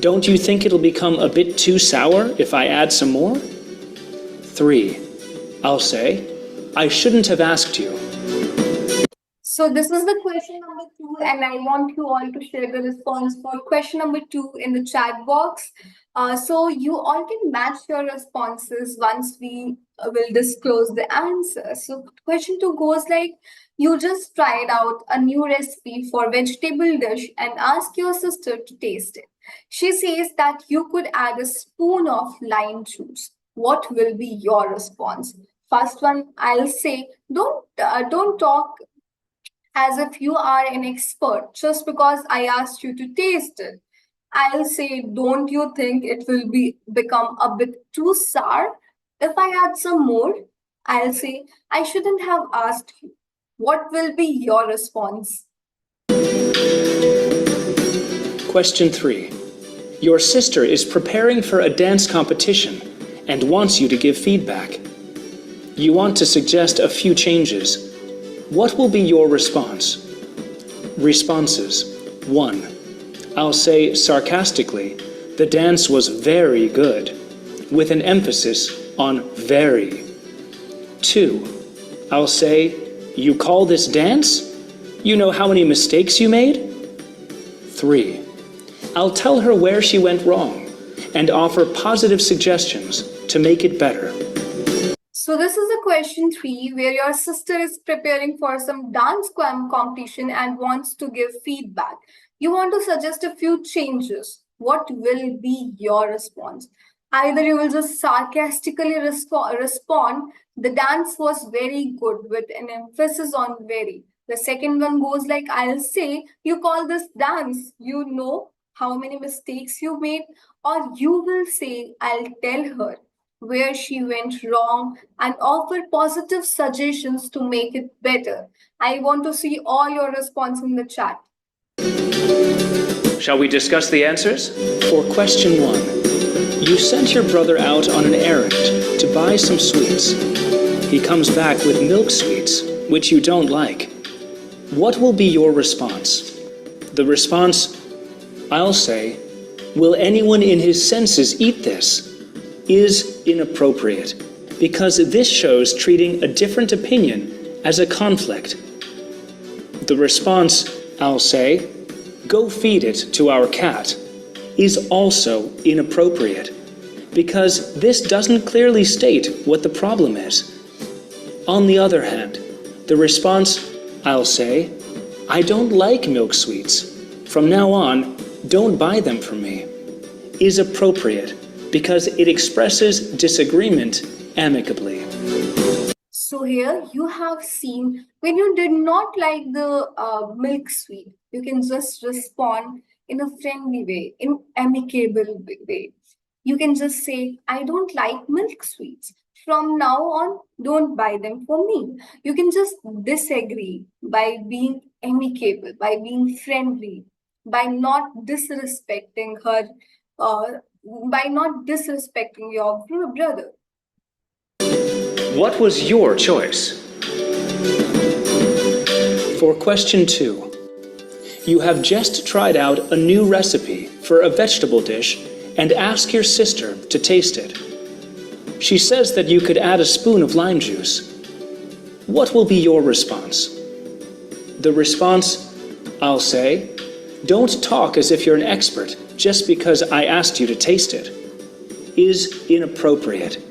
don't you think it'll become a bit too sour if I add some more? 3. I'll say, I shouldn't have asked you. So this is the question number 2, and I want you all to share the response for question number 2 in the chat box. So you all can match your responses once we will disclose the answer. So question 2 goes like, you just tried out a new recipe for vegetable dish and ask your sister to taste it. She says that you could add a spoon of lime juice. What will be your response? First one, I'll say, don't talk as if you are an expert just because I asked you to taste it. I'll say, don't you think it will become a bit too sour if I add some more? I'll say, I shouldn't have asked you. What will be your response? Question 3. Your sister is preparing for a dance competition and wants you to give feedback. You want to suggest a few changes. What will be your response? Responses. 1. I'll say sarcastically, the dance was very good, with an emphasis on very. 2. I'll say, you call this dance? You know how many mistakes you made? 3. I'll tell her where she went wrong and offer positive suggestions to make it better. So this is the question 3, where your sister is preparing for some dance competition and wants to give feedback. You want to suggest a few changes. What will be your response? Either you will just sarcastically respond, the dance was very good with an emphasis on very. The second one goes like, I'll say, you call this dance, you know how many mistakes you made. Or you will say, I'll tell her where she went wrong and offer positive suggestions to make it better. I want to see all your response in the chat. Shall we discuss the answers? For question 1, you sent your brother out on an errand to buy some sweets. He comes back with milk sweets, which you don't like. What will be your response? The response, I'll say, will anyone in his senses eat this? Is inappropriate, because this shows treating a different opinion as a conflict. The response, I'll say, go feed it to our cat, is also inappropriate, because this doesn't clearly state what the problem is. On the other hand, the response, I'll say, I don't like milk sweets. From now on, don't buy them for me, is appropriate, because it expresses disagreement amicably. So here you have seen when you did not like the milk sweet, you can just respond in a friendly way, in amicable way. You can just say, I don't like milk sweets. From now on, don't buy them for me. You can just disagree by being amicable, by being friendly, by not disrespecting her, by not disrespecting your brother. What was your choice? For question 2, you have just tried out a new recipe for a vegetable dish and ask your sister to taste it. She says that you could add a spoon of lime juice. What will be your response? The response, I'll say, don't talk as if you're an expert just because I asked you to taste it, is inappropriate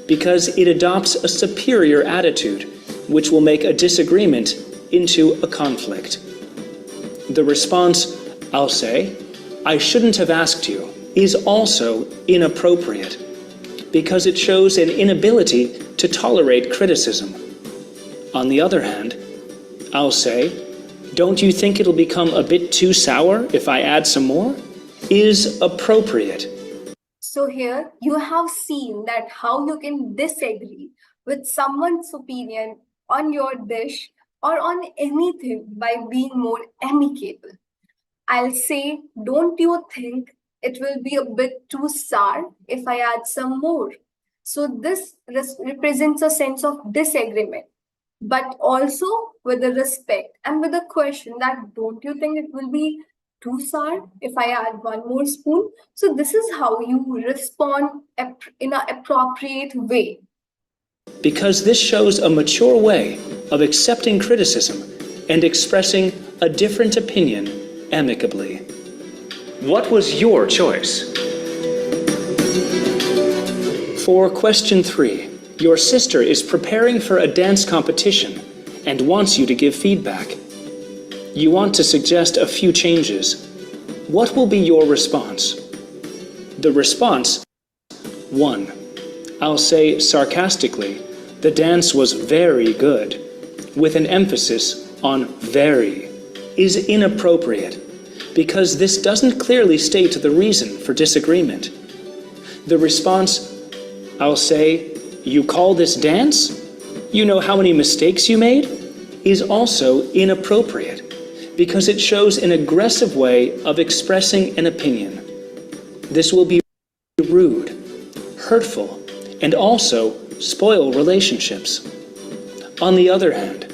because it adopts a superior attitude which will make a disagreement into a conflict. The response, I'll say, I shouldn't have asked you, is also inappropriate because it shows an inability to tolerate criticism. On the other hand, I'll say, don't you think it'll become a bit too sour if I add some more? Is appropriate. So here you have seen that how you can disagree with someone's opinion on your dish or on anything by being more amicable. I'll say, don't you think it will be a bit too sour if I add some more? So this represents a sense of disagreement, but also with a respect and with a question that don't you think it will be too sour if I add one more spoon? So this is how you respond in an appropriate way. Because this shows a mature way of accepting criticism and expressing a different opinion amicably. What was your choice? For question 3, your sister is preparing for a dance competition and wants you to give feedback. You want to suggest a few changes. What will be your response? The response, 1. I'll say sarcastically, the dance was very good, with an emphasis on very, is inappropriate because this doesn't clearly state the reason for disagreement. The response, I'll say, you call this dance? You know how many mistakes you made? Is also inappropriate because it shows an aggressive way of expressing an opinion. This will be rude, hurtful, and also spoil relationships. On the other hand,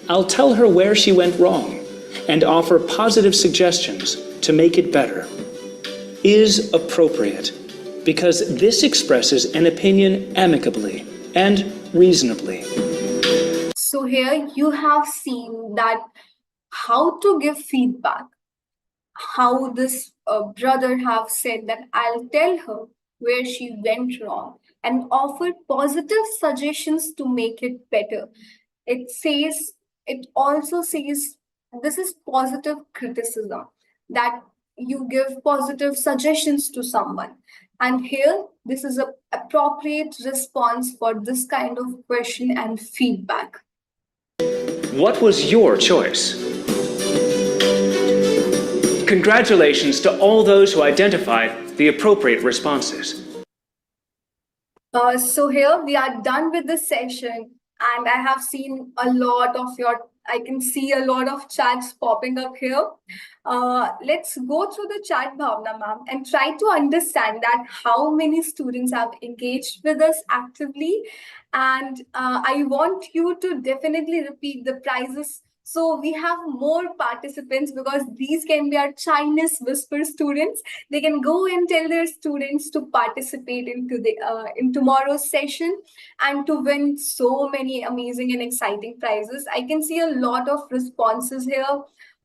I'll tell her where she went wrong and offer positive suggestions to make it better. Is appropriate because this expresses an opinion amicably and reasonably. So here you have seen that how to give feedback, how this brother have said that I'll tell her where she went wrong and offer positive suggestions to make it better. It also says this is positive criticism, that you give positive suggestions to someone. And here, this is an appropriate response for this kind of question and feedback. What was your choice? Congratulations to all those who identified the appropriate responses. So here we are done with the session, and I have seen I can see a lot of chats popping up here. Let's go through the chat, Bhavna ma'am, and try to understand that how many students have engaged with us actively. And I want you to definitely repeat the prizes so we have more participants, because these can be our Chinese whisper students. They can go and tell their students to participate in tomorrow's session and to win so many amazing and exciting prizes. I can see a lot of responses here.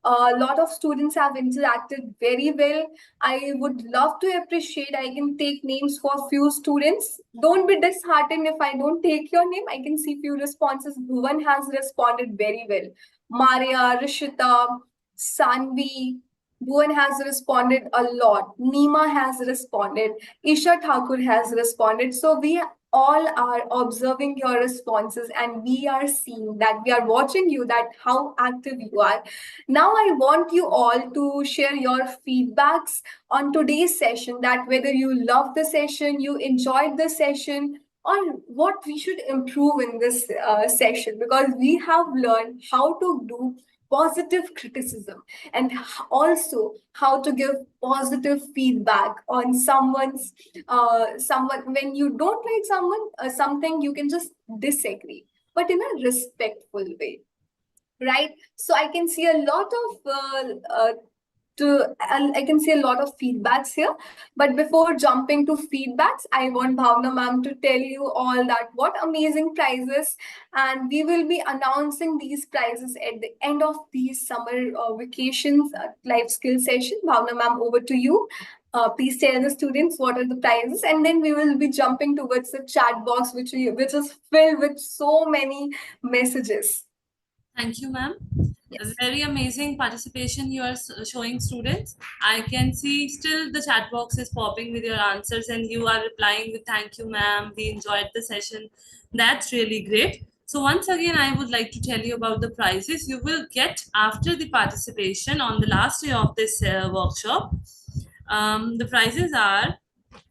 A lot of students have interacted very well. I would love to appreciate. I can take names for few students. Don't be disheartened if I don't take your name. I can see few responses. Bhuvan has responded very well. Maria, Rishita, Sanvi, Bhuvan has responded a lot. Nima has responded. Isha Thakur has responded. So we all are observing your responses, and we are seeing that we are watching you, that how active you are. Now I want you all to share your feedbacks on today's session, that whether you love the session, you enjoyed the session, or what we should improve in this session, because we have learned how to do positive criticism and also how to give positive feedback on someone when you don't like something, you can just disagree, but in a respectful way, right? So I can see a lot of I can see a lot of feedbacks here. But before jumping to feedbacks, I want Bhavna ma'am to tell you all that what amazing prizes, and we will be announcing these prizes at the end of these summer vacations life skill session. Bhavna ma'am, over to you. Please tell the students what are the prizes, and then we will be jumping towards the chat box, which is filled with so many messages. Thank you, ma'am. Yes. A very amazing participation you are showing, students. I can see still the chat box is popping with your answers, and you are replying with "Thank you, ma'am. We enjoyed the session." That's really great. So once again, I would like to tell you about the prizes you will get after the participation on the last day of this workshop. The prizes are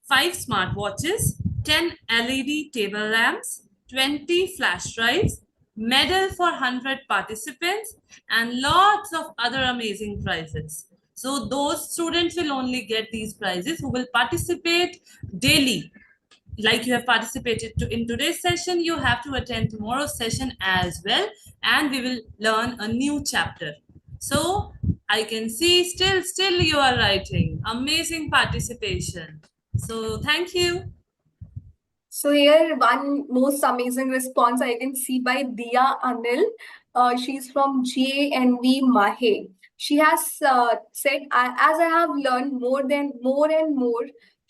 5 smartwatches, 10 LED table lamps, 20 flash drives, medal for 100 participants, and lots of other amazing prizes. So those students will only get these prizes who will participate daily. Like you have participated in today's session, you have to attend tomorrow's session as well, and we will learn a new chapter. So I can see still you are writing. Amazing participation. So thank you. So here, one most amazing response I can see by Dia Anil. She's from JNV Mahe. She has said, as I have learned more and more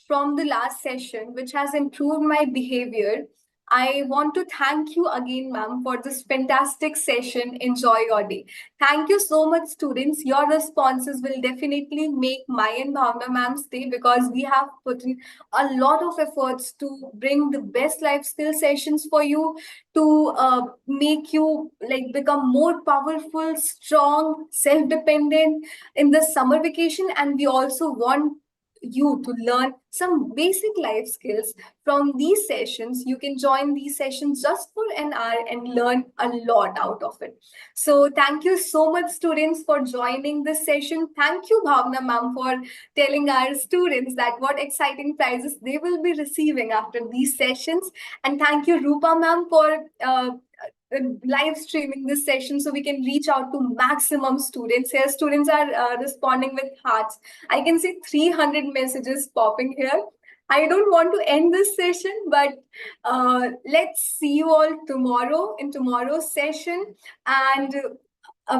from the last session, which has improved my behavior, I want to thank you again, ma'am, for this fantastic session. Enjoy your day. Thank you so much, students. Your responses will definitely make my and Bhavna ma'am's day, because we have put in a lot of efforts to bring the best life skill sessions for you, to make you like become more powerful, strong, self-dependent in the summer vacation. And we also want you to learn some basic life skills from these sessions. You can join these sessions just for an hour and learn a lot out of it. So thank you so much, students, for joining this session. Thank you, Bhavna ma'am, for telling our students that what exciting prizes they will be receiving after these sessions. And thank you, Rupa ma'am, for live streaming this session so we can reach out to maximum students. Here, students are responding with hearts. I can see 300 messages popping here. I don't want to end this session, but let's see you all tomorrow in tomorrow's session. And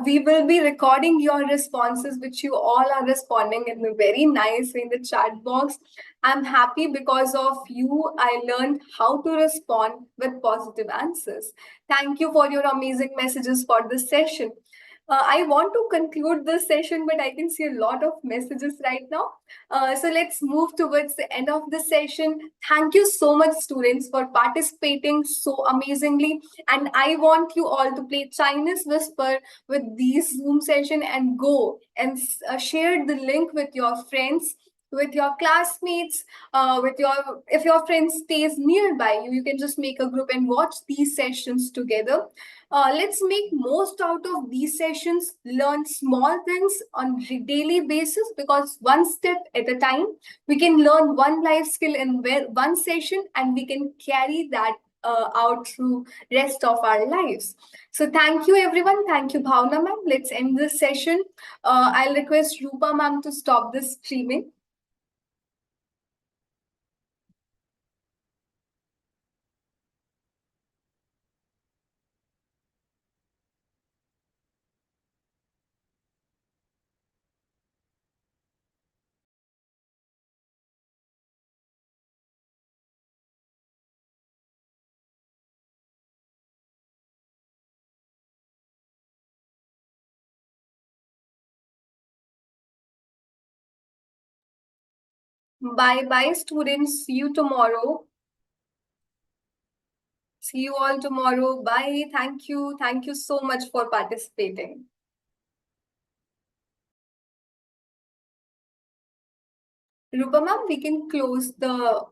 we will be recording your responses, which you all are responding in a very nice way in the chat box. I'm happy because of you. I learned how to respond with positive answers. Thank you for your amazing messages for this session. I want to conclude this session, but I can see a lot of messages right now. So let's move towards the end of the session. Thank you so much, students, for participating so amazingly. And I want you all to play Chinese Whisper with these Zoom session and go and share the link with your friends, with your classmates, with your if your friend stays nearby you, you can just make a group and watch these sessions together. Let's make most out of these sessions, learn small things on daily basis, because one step at a time, we can learn one life skill in one session, and we can carry that out through rest of our lives. So thank you, everyone. Thank you, Bhavna ma'am. Let's end this session. I'll request Rupa ma'am to stop this streaming. Bye bye, students. See you tomorrow. See you all tomorrow. Bye. Thank you. Thank you so much for participating. Rupa ma'am, we can close the